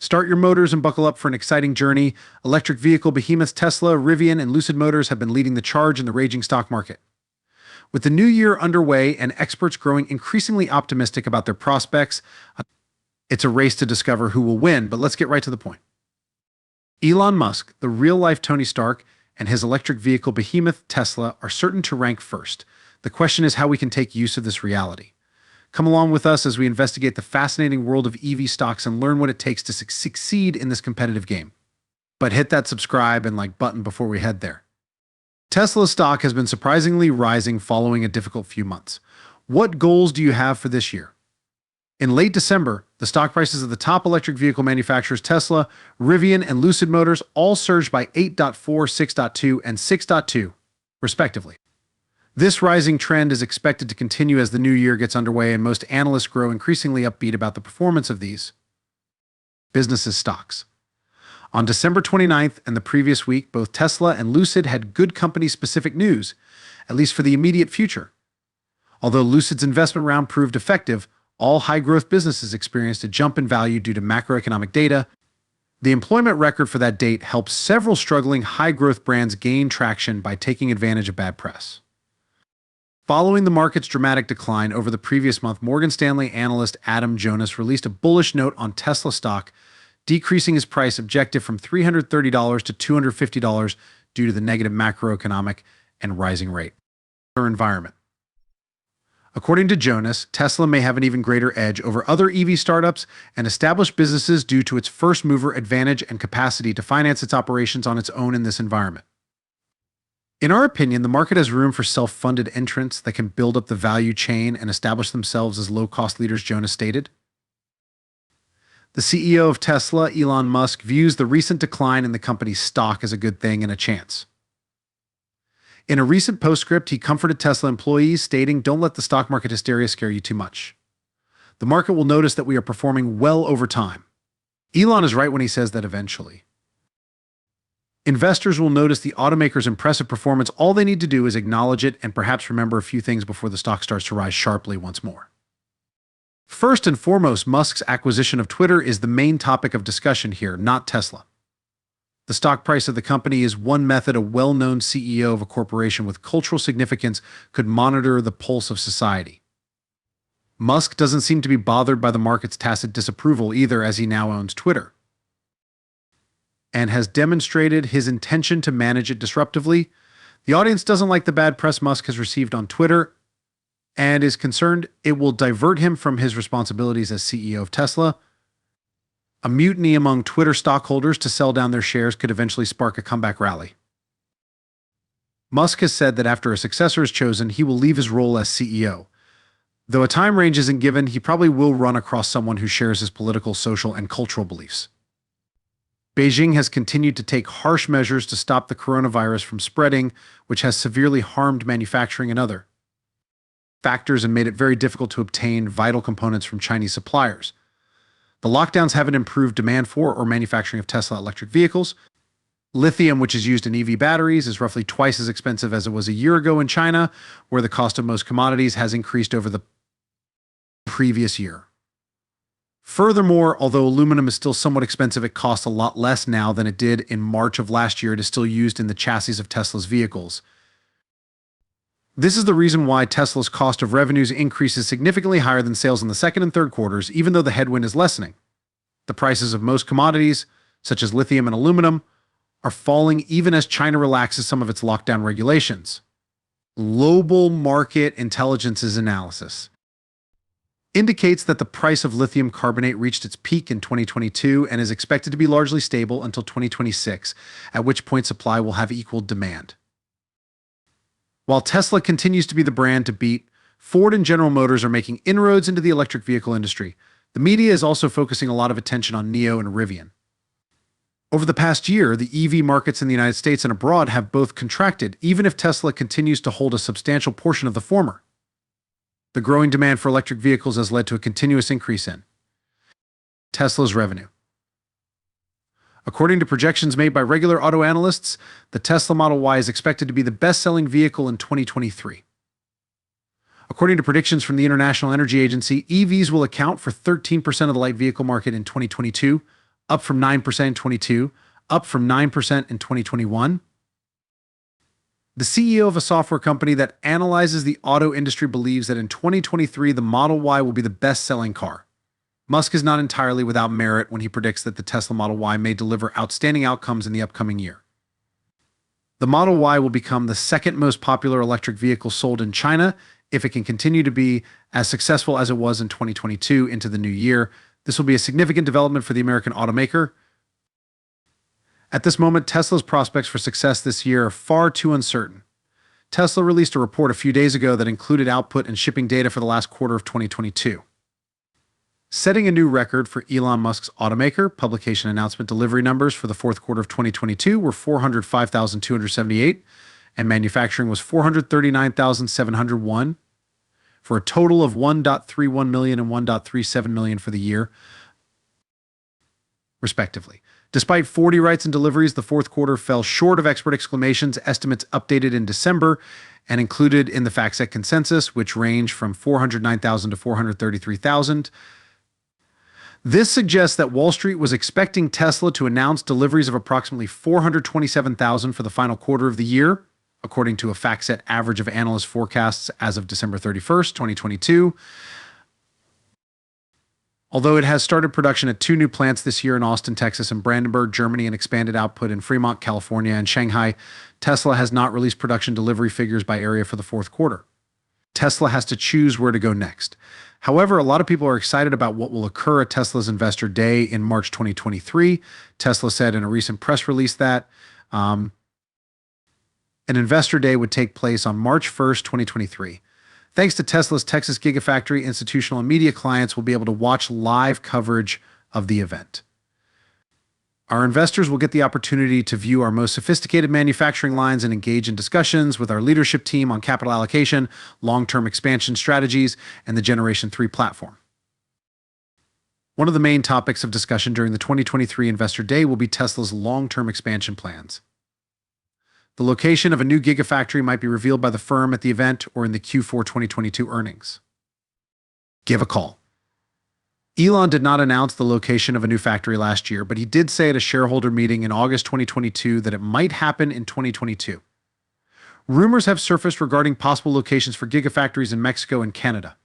Start your motors and buckle up for an exciting journey. Electric vehicle behemoths Tesla, Rivian, and Lucid Motors have been leading the charge in the raging stock market. With the new year underway and experts growing increasingly optimistic about their prospects, it's a race to discover who will win, but let's get right to the point. Elon Musk, the real-life Tony Stark, and his electric vehicle behemoth Tesla are certain to rank first. The question is how we can take use of this reality. Come along with us as we investigate the fascinating world of EV stocks and learn what it takes to succeed in this competitive game. But hit that subscribe and like button before we head there. Tesla stock has been surprisingly rising following a difficult few months. What goals do you have for this year? In late December, the stock prices of the top electric vehicle manufacturers Tesla, Rivian, and Lucid Motors all surged by 8.4, 6.2, and 6.2, respectively. This rising trend is expected to continue as the new year gets underway, and most analysts grow increasingly upbeat about the performance of these businesses' stocks. On December 29th and the previous week, both Tesla and Lucid had good company-specific news, at least for the immediate future. Although Lucid's investment round proved effective, all high-growth businesses experienced a jump in value due to macroeconomic data. The employment record for that date helped several struggling high-growth brands gain traction by taking advantage of bad press. Following the market's dramatic decline over the previous month, Morgan Stanley analyst Jonas released a bullish note on Tesla stock, decreasing his price objective from $330 to $250 due to the negative macroeconomic and rising rate environment. According to Jonas, Tesla may have an even greater edge over other EV startups and established businesses due to its first-mover advantage and capacity to finance its operations on its own in this environment. In our opinion, the market has room for self-funded entrants that can build up the value chain and establish themselves as low-cost leaders, Jonas stated. The CEO of Tesla, Elon Musk, views the recent decline in the company's stock as a good thing and a chance. In a recent postscript, he comforted Tesla employees, stating, "Don't let the stock market hysteria scare you too much. The market will notice that we are performing well over time." Elon is right when he says that eventually investors will notice the automaker's impressive performance. All they need to do is acknowledge it and perhaps remember a few things before the stock starts to rise sharply once more. First and foremost, Musk's acquisition of Twitter is the main topic of discussion here, not Tesla. The stock price of the company is one method a well-known CEO of a corporation with cultural significance could monitor the pulse of society. Musk doesn't seem to be bothered by the market's tacit disapproval either, as he now owns Twitter and has demonstrated his intention to manage it disruptively. The audience doesn't like the bad press Musk has received on Twitter and is concerned it will divert him from his responsibilities as CEO of Tesla. A mutiny among Twitter stockholders to sell down their shares could eventually spark a comeback rally. Musk has said that after a successor is chosen, he will leave his role as CEO. Though a time range isn't given, he probably will run across someone who shares his political, social, and cultural beliefs. Beijing has continued to take harsh measures to stop the coronavirus from spreading, which has severely harmed manufacturing and other factors and made it very difficult to obtain vital components from Chinese suppliers. The lockdowns haven't improved demand for or manufacturing of Tesla electric vehicles. Lithium, which is used in EV batteries, is roughly twice as expensive as it was a year ago in China, where the cost of most commodities has increased over the previous year. Furthermore, although aluminum is still somewhat expensive, it costs a lot less now than it did in March of last year. It is still used in the chassis of Tesla's vehicles. This is the reason why Tesla's cost of revenues increases significantly higher than sales in the second and third quarters, even though the headwind is lessening. The prices of most commodities, such as lithium and aluminum, are falling even as China relaxes some of its lockdown regulations. Global Market Intelligence's analysis indicates that the price of lithium carbonate reached its peak in 2022 and is expected to be largely stable until 2026, at which point supply will have equaled demand. While Tesla continues to be the brand to beat, Ford and General Motors are making inroads into the electric vehicle industry. The media is also focusing a lot of attention on NIO and Rivian. Over the past year, the EV markets in the United States and abroad have both contracted, even if Tesla continues to hold a substantial portion of the former. The growing demand for electric vehicles has led to a continuous increase in Tesla's revenue. According to projections made by regular auto analysts, the Tesla Model Y is expected to be the best-selling vehicle in 2023. According to predictions from the International Energy Agency, EVs will account for 13% of the light vehicle market in 2022, up from 9% in 22, up from 9% in 2021. The CEO of a software company that analyzes the auto industry believes that in 2023, the Model Y will be the best-selling car. Musk is not entirely without merit when he predicts that the Tesla Model Y may deliver outstanding outcomes in the upcoming year. The Model Y will become the second most popular electric vehicle sold in China if it can continue to be as successful as it was in 2022 into the new year. This will be a significant development for the American automaker. At this moment, Tesla's prospects for success this year are far too uncertain. Tesla released a report a few days ago that included output and shipping data for the last quarter of 2022. Setting a new record for Elon Musk's automaker, publication announcement delivery numbers for the fourth quarter of 2022 were 405,278, and manufacturing was 439,701, for a total of 1.31 million and 1.37 million for the year, respectively. Despite 40 writes and deliveries, the fourth quarter fell short of expert exclamations estimates updated in December and included in the FactSet consensus, which ranged from 409,000 to 433,000. This suggests that Wall Street was expecting Tesla to announce deliveries of approximately 427,000 for the final quarter of the year, according to a FactSet average of analyst forecasts as of December 31st, 2022. Although it has started production at 2 new plants this year in Austin, Texas, and Brandenburg, Germany, and expanded output in Fremont, California, and Shanghai, Tesla has not released production delivery figures by area for the fourth quarter. Tesla has to choose where to go next. However, a lot of people are excited about what will occur at Tesla's Investor Day in March 2023. Tesla said in a recent press release that an Investor Day would take place on March 1st, 2023. Thanks to Tesla's Texas Gigafactory, institutional and media clients will be able to watch live coverage of the event. Our investors will get the opportunity to view our most sophisticated manufacturing lines and engage in discussions with our leadership team on capital allocation, long-term expansion strategies, and the Generation 3 platform. One of the main topics of discussion during the 2023 Investor Day will be Tesla's long-term expansion plans. The location of a new Gigafactory might be revealed by the firm at the event or in the Q4 2022 earnings. Give a call. Elon did not announce the location of a new factory last year, but he did say at a shareholder meeting in August 2022 that it might happen in 2022. Rumors have surfaced regarding possible locations for Gigafactories in Mexico and Canada.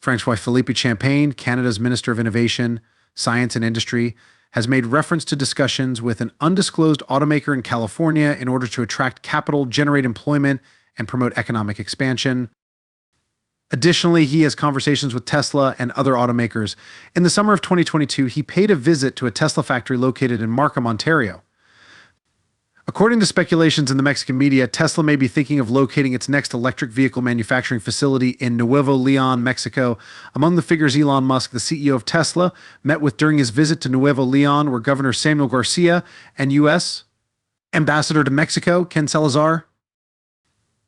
François-Philippe Champagne, Canada's Minister of Innovation, Science and Industry, has made reference to discussions with an undisclosed automaker in California in order to attract capital, generate employment, and promote economic expansion. Additionally, he has conversations with Tesla and other automakers. In the summer of 2022, he paid a visit to a Tesla factory located in Markham, Ontario. According to speculations in the Mexican media, Tesla may be thinking of locating its next electric vehicle manufacturing facility in Nuevo Leon, Mexico. Among the figures Elon Musk, the CEO of Tesla, met with during his visit to Nuevo Leon were Governor Samuel Garcia and U.S. Ambassador to Mexico, Ken Salazar.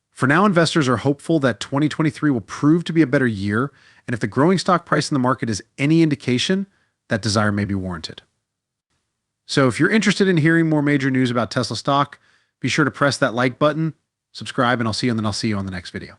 For now, investors are hopeful that 2023 will prove to be a better year, and if the growing stock price in the market is any indication, that desire may be warranted. So if you're interested in hearing more major news about Tesla stock, be sure to press that like button, subscribe, and I'll see you on the next video.